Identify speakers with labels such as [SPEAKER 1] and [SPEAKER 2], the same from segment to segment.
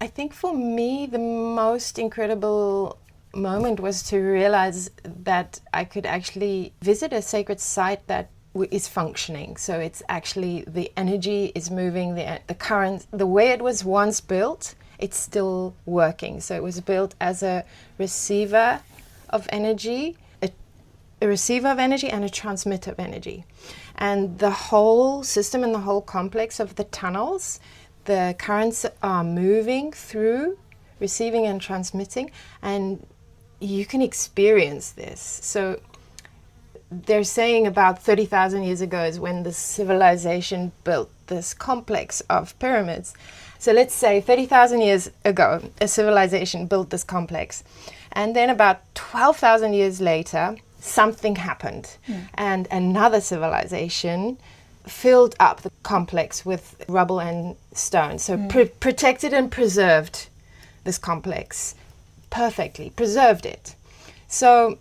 [SPEAKER 1] I think for me, the most incredible moment was to realize that I could actually visit a sacred site that is functioning. So it's actually the energy is moving, the current, the way it was once built, it's still working. So it was built as a receiver of energy, a receiver of energy and a transmitter of energy. And the whole system and the whole complex of the tunnels, the currents are moving through, receiving and transmitting, and you can experience this. So they're saying about 30,000 years ago is when the civilization built this complex of pyramids. So let's say 30,000 years ago, a civilization built this complex. And then about 12,000 years later, something happened. And another civilization filled up the complex with rubble and stone. So protected and preserved this complex perfectly, preserved it. So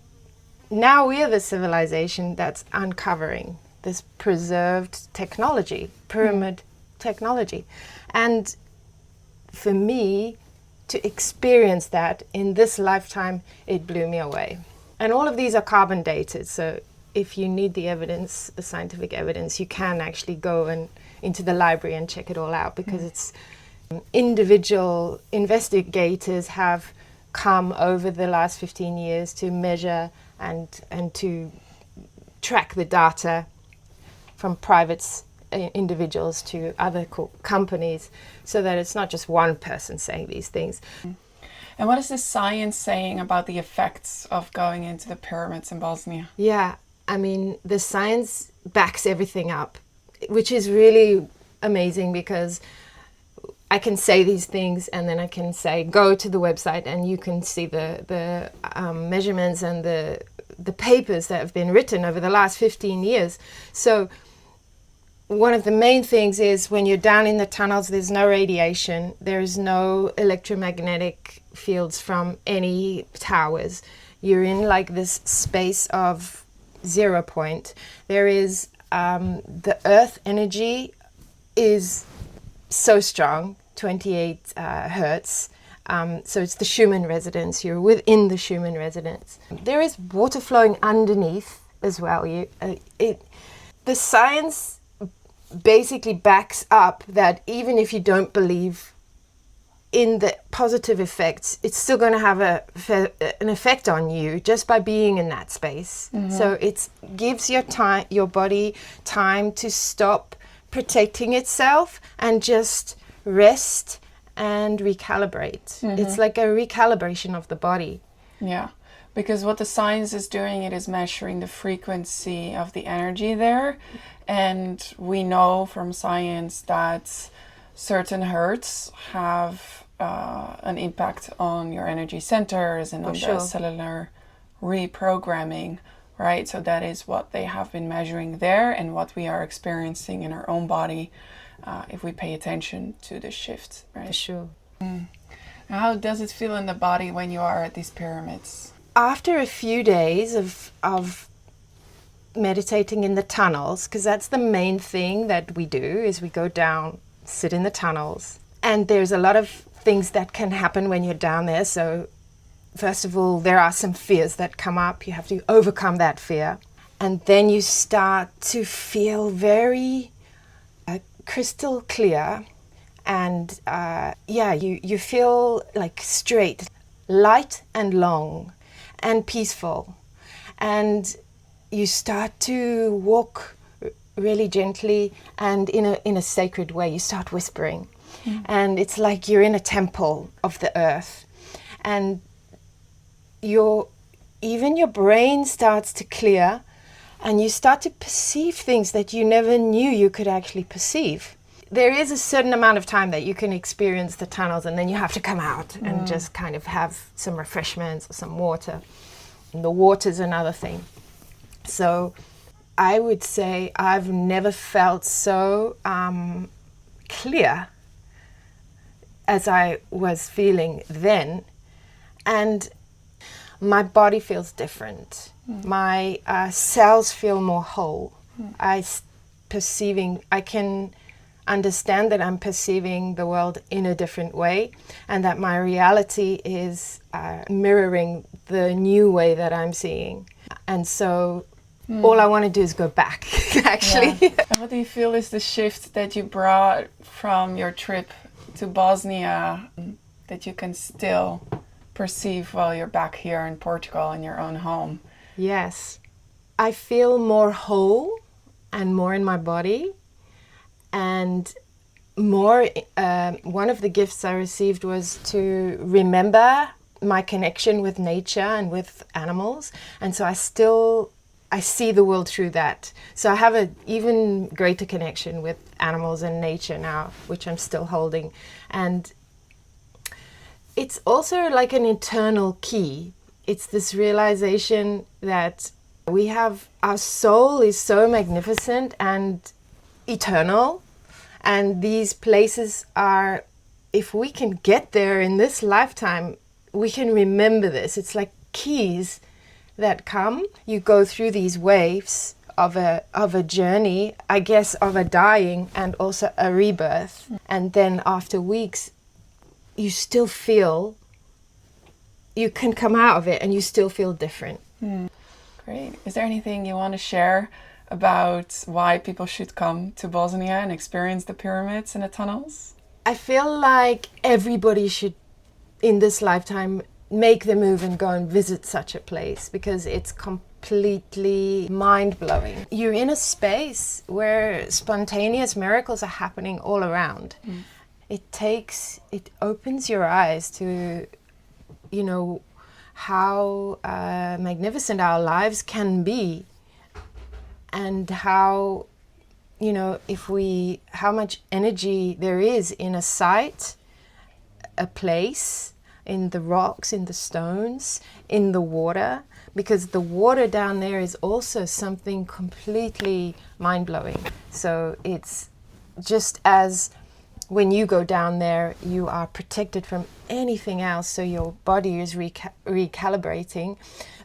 [SPEAKER 1] now we are the civilization that's uncovering this preserved technology, pyramid technology. And for me, to experience that in this lifetime, it blew me away. And all of these are carbon dated, so if you need the evidence, the scientific evidence, you can actually go into the library and check it all out, because it's individual investigators have come over the last 15 years to measure and to track the data from private individuals to other companies, so that it's not just one person saying these things.
[SPEAKER 2] And what is the science saying about the effects of going into the pyramids in Bosnia?
[SPEAKER 1] Yeah, I mean, the science backs everything up, which is really amazing, because I can say these things and then I can say, go to the website and you can see the measurements and the papers that have been written over the last 15 years. So one of the main things is when you're down in the tunnels, there's no radiation, there's no electromagnetic fields from any towers. You're in like this space of 0 point. There is the earth energy is so strong, 28 hertz. So it's the Schumann resonance. You're within the Schumann resonance. There is water flowing underneath as well. The science basically backs up that even if you don't believe in the positive effects, it's still going to have an effect on you just by being in that space. So it gives your body time to stop protecting itself and just rest and recalibrate. It's like a recalibration of the body.
[SPEAKER 2] Yeah, because what the science is doing, it is measuring the frequency of the energy there. And we know from science that certain hertz have an impact on your energy centers and on the cellular reprogramming, right? So that is what they have been measuring there and what we are experiencing in our own body if we pay attention to the shift, right?
[SPEAKER 1] For sure.
[SPEAKER 2] How does it feel in the body when you are at these pyramids?
[SPEAKER 1] After a few days of meditating in the tunnels, because that's the main thing that we do, is we go down, sit in the tunnels, and there's a lot of things that can happen when you're down there. So first of all, there are some fears that come up. You have to overcome that fear. And then you start to feel very crystal clear. And you feel like straight, light and long and peaceful. And you start to walk really gently and in a sacred way. You start whispering. And it's like you're in a temple of the earth. And even your brain starts to clear, and you start to perceive things that you never knew you could actually perceive. There is a certain amount of time that you can experience the tunnels, and then you have to come out and just kind of have some refreshments or some water. And the water's another thing. So I would say I've never felt so clear as I was feeling then. And my body feels different. My cells feel more whole. I'm understand that I'm perceiving the world in a different way, and that my reality is mirroring the new way that I'm seeing. And so all I want to do is go back, actually.
[SPEAKER 2] Yeah. And what do you feel is the shift that you brought from your trip to Bosnia that you can still perceive while you're back here in Portugal in your own home?
[SPEAKER 1] Yes. I feel more whole and more in my body. And more, one of the gifts I received was to remember my connection with nature and with animals. And so I see the world through that. So I have an even greater connection with animals and nature now, which I'm still holding. And it's also like an internal key. It's this realization that our soul is so magnificent and eternal. And these places are, if we can get there in this lifetime, we can remember this. It's like keys that come. You go through these waves of a journey, I guess, of a dying and also a rebirth. And then after weeks, you still feel, you can come out of it and you still feel different.
[SPEAKER 2] Great. Is there anything you want to share about why people should come to Bosnia and experience the pyramids and the tunnels?
[SPEAKER 1] I feel like everybody should, in this lifetime, make the move and go and visit such a place, because it's completely mind-blowing. You're in a space where spontaneous miracles are happening all around. It opens your eyes to, how magnificent our lives can be, and how, how much energy there is in a site, a place, in the rocks, in the stones, in the water, because the water down there is also something completely mind-blowing. So it's just as when you go down there, you are protected from anything else, so your body is recalibrating.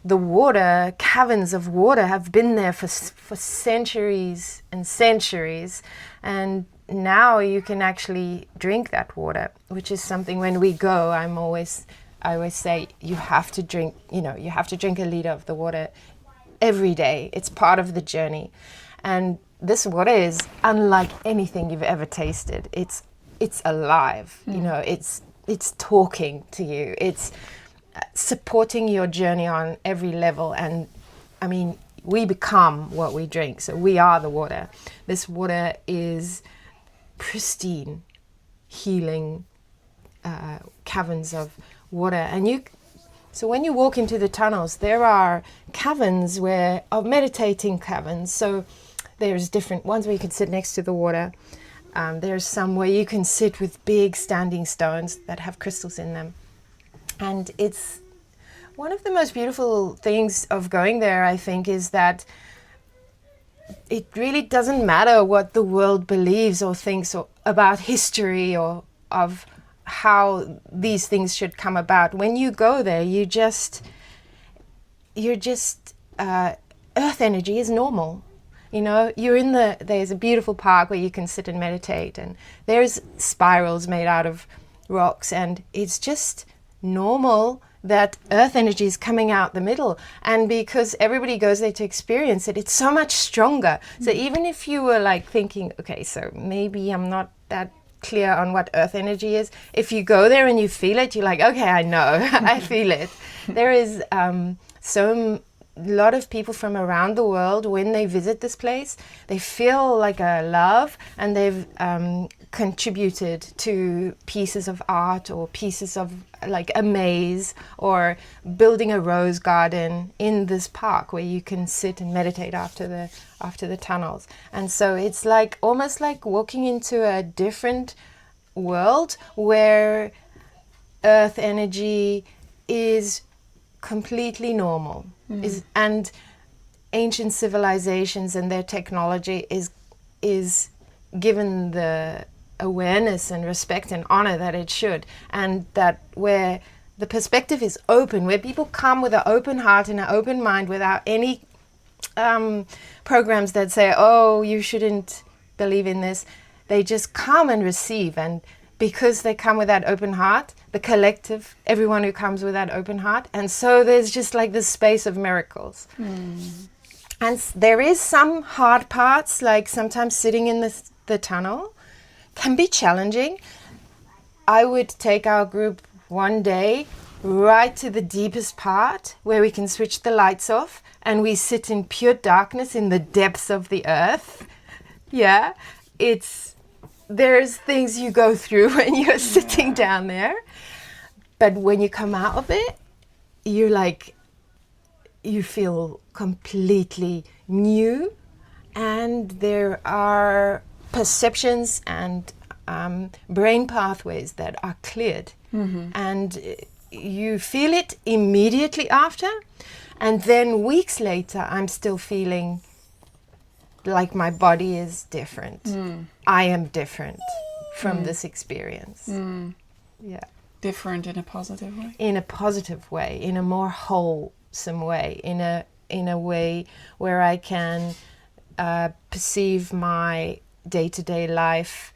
[SPEAKER 1] The water, caverns of water have been there for centuries and centuries, and now you can actually drink that water, which is something when we go, I always say you have to drink, you have to drink a liter of the water every day. It's part of the journey. And this water is unlike anything you've ever tasted. It's alive, it's talking to you. It's supporting your journey on every level. And I mean, we become what we drink. So we are the water. This water is pristine, healing caverns of water. And so when you walk into the tunnels, there are caverns of meditating caverns. So there's different ones where you can sit next to the water. There's some where you can sit with big standing stones that have crystals in them. And it's one of the most beautiful things of going there, I think, is that it really doesn't matter what the world believes or thinks about history or of how these things should come about. When you go there, you're just earth energy is normal. There's a beautiful park where you can sit and meditate, and there's spirals made out of rocks, and it's just normal that earth energy is coming out the middle. And because everybody goes there to experience it, it's so much stronger. So even if you were like thinking, okay, so maybe I'm not that clear on what earth energy is, if you go there and you feel it, you're like, okay, I know, I feel it. There is a lot of people from around the world, when they visit this place, they feel like a love, and they've contributed to pieces of art or pieces of like a maze or building a rose garden in this park where you can sit and meditate after the tunnels. And so it's like almost like walking into a different world where earth energy is completely normal. And ancient civilizations and their technology is given the awareness and respect and honor that it should, and that where the perspective is open, where people come with an open heart and an open mind without any programs that say, oh, you shouldn't believe in this. they just come and receive. And because they come with that open heart, the collective, everyone who comes with that open heart. And so there's just like this space of miracles. And there is some hard parts, like sometimes sitting in the tunnel can be challenging. I would take our group one day right to the deepest part where we can switch the lights off and we sit in pure darkness in the depths of the earth. Yeah, there's things you go through when you're sitting down there. But when you come out of it, you feel completely new, and there are perceptions and brain pathways that are cleared. And you feel it immediately after, and then weeks later I'm still feeling like my body is different. I am different from this experience. Yeah.
[SPEAKER 2] Different in a positive way?
[SPEAKER 1] In a positive way, in a more wholesome way, in a way where I can perceive my day-to-day life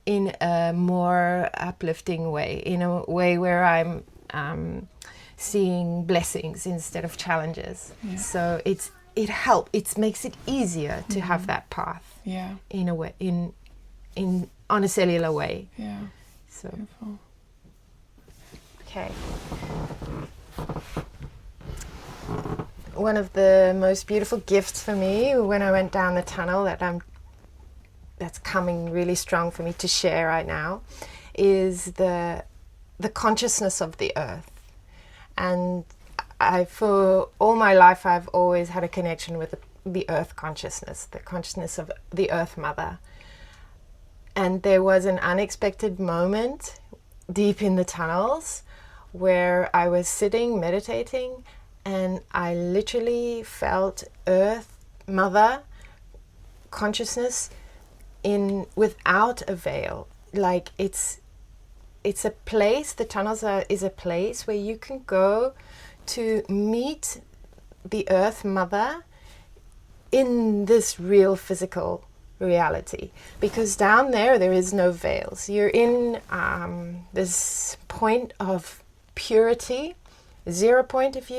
[SPEAKER 1] in a more uplifting way, in a way where I'm seeing blessings instead of challenges. Yeah. So it makes it easier to have that path.
[SPEAKER 2] Yeah.
[SPEAKER 1] In a way, on a cellular way.
[SPEAKER 2] Yeah.
[SPEAKER 1] So.
[SPEAKER 2] Beautiful.
[SPEAKER 1] Okay. One of the most beautiful gifts for me when I went down the tunnel that's coming really strong for me to share right now is the consciousness of the earth. And for all my life I've always had a connection with the earth consciousness, the consciousness of the earth mother. And there was an unexpected moment deep in the tunnels where I was sitting meditating, and I literally felt earth mother consciousness without a veil. Like it's a place, the tunnels is a place where you can go to meet the earth mother in this real physical reality, because down there is no veils. You're in this point of purity, 0 point if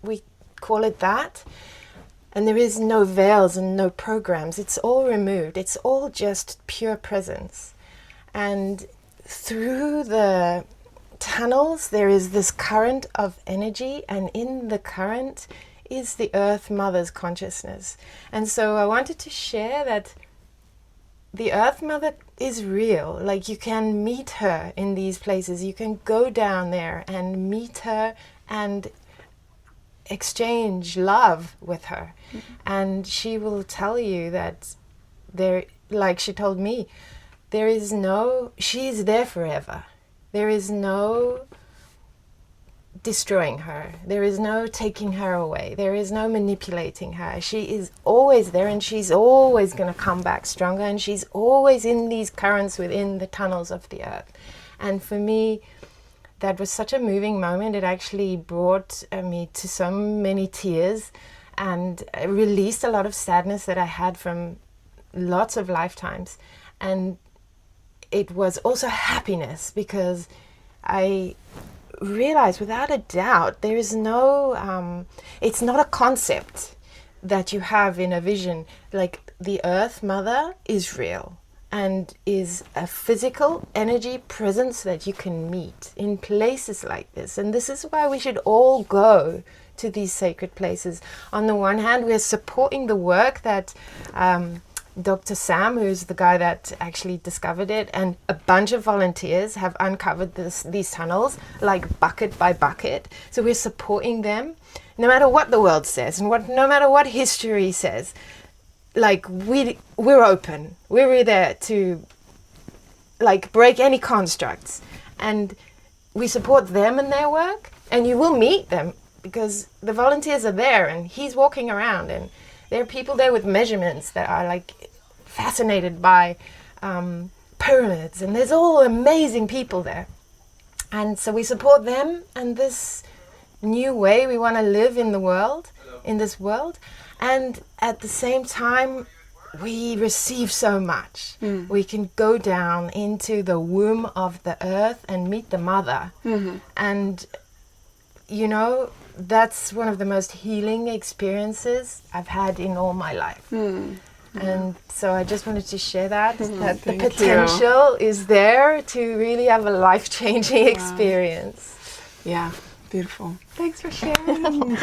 [SPEAKER 1] we call it that, and there is no veils and no programs. It's all removed. It's all just pure presence. And through the tunnels there is this current of energy, and in the current is the earth mother's consciousness. And so I wanted to share that the earth mother is real. Like, you can meet her in these places. You can go down there and meet her and exchange love with her. And she will tell you that like she told me, she is there forever. There is no destroying her. There is no taking her away. There is no manipulating her. She is always there, and she's always going to come back stronger, and she's always in these currents within the tunnels of the earth. And for me, that was such a moving moment. It actually brought me to so many tears, and released a lot of sadness that I had from lots of lifetimes. And it was also happiness, because I realize without a doubt there is no it's not a concept that you have in a vision. Like, the earth mother is real and is a physical energy presence that you can meet in places like this. And this is why we should all go to these sacred places. On the one hand, we're supporting the work that Dr. Sam, who's the guy that actually discovered it, and a bunch of volunteers have uncovered these tunnels, like bucket by bucket. So we're supporting them, no matter what the world says, and no matter what history says. Like, we're open. We're there to, like, break any constructs, and we support them and their work. And you will meet them, because the volunteers are there, and he's walking around, and there are people there with measurements that are like fascinated by pyramids, and there's all amazing people there. And so we support them and this new way we want to live in the world, in this world. And at the same time, we receive so much. We can go down into the womb of the earth and meet the mother. And, you know, that's one of the most healing experiences I've had in all my life. And so I just wanted to share that the potential is there to really have a life-changing experience.
[SPEAKER 2] Yeah, beautiful.
[SPEAKER 1] Thanks for sharing.